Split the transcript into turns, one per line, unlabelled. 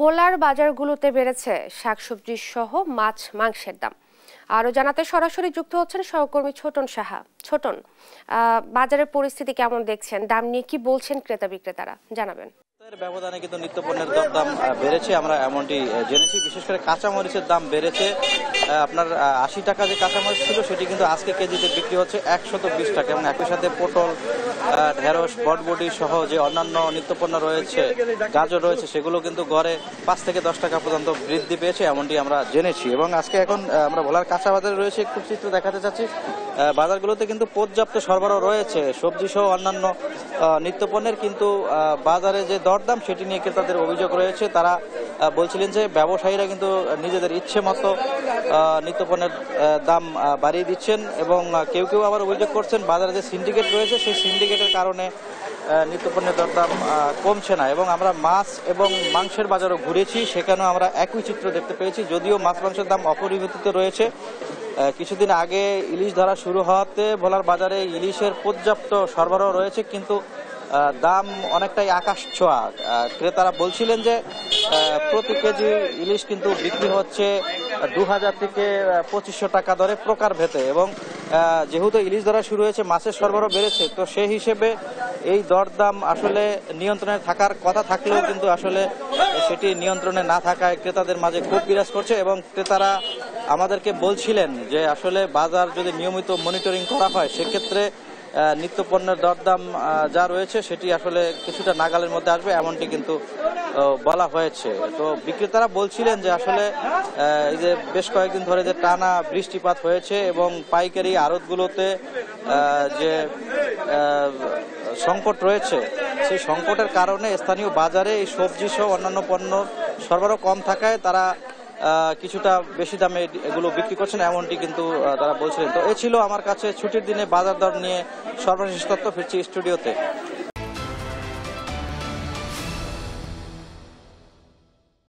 ভোলার বাজারগুলোতে বেড়েছে শাকসবজি সহ মাছ মাংসের দাম। আরো জানাতে সরাসরি যুক্ত হচ্ছেন সহকর্মী ছোটন সাহা। ছোটন, বাজারের পরিস্থিতি কেমন দেখছেন? দাম নিয়ে কি বলছেন ক্রেতা বিক্রেতারা, জানাবেন।
ব্যবধানে কিন্তু নিত্য পণ্যের দাম বেড়েছে, আমরা এমনটি জেনেছি। বিশেষ করে কাঁচামরিচের দাম বেড়েছে। আপনার 80 টাকা যে কাঁচামরিচ ছিল সেটি কিন্তু আজকে কেজিতে বিক্রি হচ্ছে 120 টাকা, এবং একই সাথে পটল, ঢেঁড়স, বটবটি সহ যে অন্যান্য নিত্যপণ্য রয়েছে, গাজর রয়েছে, সেগুলো কিন্তু গড়ে 5 থেকে 10 টাকা পর্যন্ত বৃদ্ধি পেয়েছে, এমনটি আমরা জেনেছি। এবং আজকে এখন আমরা ভোলার কাঁচা বাজারে রয়েছে, একটু চিত্র দেখাতে চাচ্ছি। বাজারগুলোতে কিন্তু পর্যাপ্ত সরবরাহ রয়েছে সবজি সহ অন্যান্য নিত্যপণ্যের, কিন্তু বাজারে যে দরদাম সেটি নিয়ে ক্রেতাদের অভিযোগ রয়েছে। তারা বলছিলেন যে ব্যবসায়ীরা কিন্তু নিজেদের ইচ্ছে মতো নিত্যপণ্যের দাম বাড়িয়ে দিচ্ছেন, এবং কেউ কেউ আবার অভিযোগ করছেন বাজারে যে সিন্ডিকেট রয়েছে সেই সিন্ডিকেটের কারণে নিত্যপণ্যের দরদাম কমছে না। এবং আমরা মাছ এবং মাংসের বাজারও ঘুরেছি, সেখানেও আমরা একই চিত্র দেখতে পেয়েছি। যদিও মাছ মাংসের দাম অপরিবর্তিত রয়েছে। কিছুদিন আগে ইলিশ ধরা শুরু হওয়াতে ভোলার বাজারে ইলিশের পর্যাপ্ত সরবরাহ রয়েছে, কিন্তু দাম অনেকটাই আকাশ ছোঁয়া। ক্রেতারা বলছিলেন যে প্রতি কেজি ইলিশ কিন্তু বিক্রি হচ্ছে 2000 থেকে 2500 টাকা দরে প্রকার ভেদে। এবং যেহেতু ইলিশ ধরা শুরু হয়েছে, মাছের সরবরাহ বেড়েছে, তো সেই হিসেবে এই দরদাম আসলে নিয়ন্ত্রণে থাকার কথা থাকলেও কিন্তু আসলে সেটি নিয়ন্ত্রণে না থাকায় ক্রেতাদের মাঝে ক্ষোভ বিরাজ করছে। এবং ক্রেতারা আমাদেরকে বলছিলেন যে আসলে বাজার যদি নিয়মিত মনিটরিং করা হয়, সেক্ষেত্রে নিত্যপণ্যের দরদাম যা রয়েছে সেটি আসলে কিছুটা নাগালের মধ্যে আসবে, এমনটি কিন্তু বলা হয়েছে। তো বিক্রেতারা বলছিলেন যে আসলে এই যে বেশ কয়েকদিন ধরে যে টানা বৃষ্টিপাত হয়েছে এবং পাইকারি আড়তগুলোতে যে সংকট রয়েছে, সেই সংকটের কারণে স্থানীয় বাজারে এই সবজি সহ অন্যান্য পণ্য সরবরাহ কম থাকায় তারা কিছুটা বেশি দামে এগুলো বিক্রি করছেন, এমনটি কিন্তু তারা বলছিলেন। তো এ ছিল আমার কাছে ছুটির দিনে বাজার দর নিয়ে সর্বশেষ তথ্য। ফিরছি স্টুডিওতে।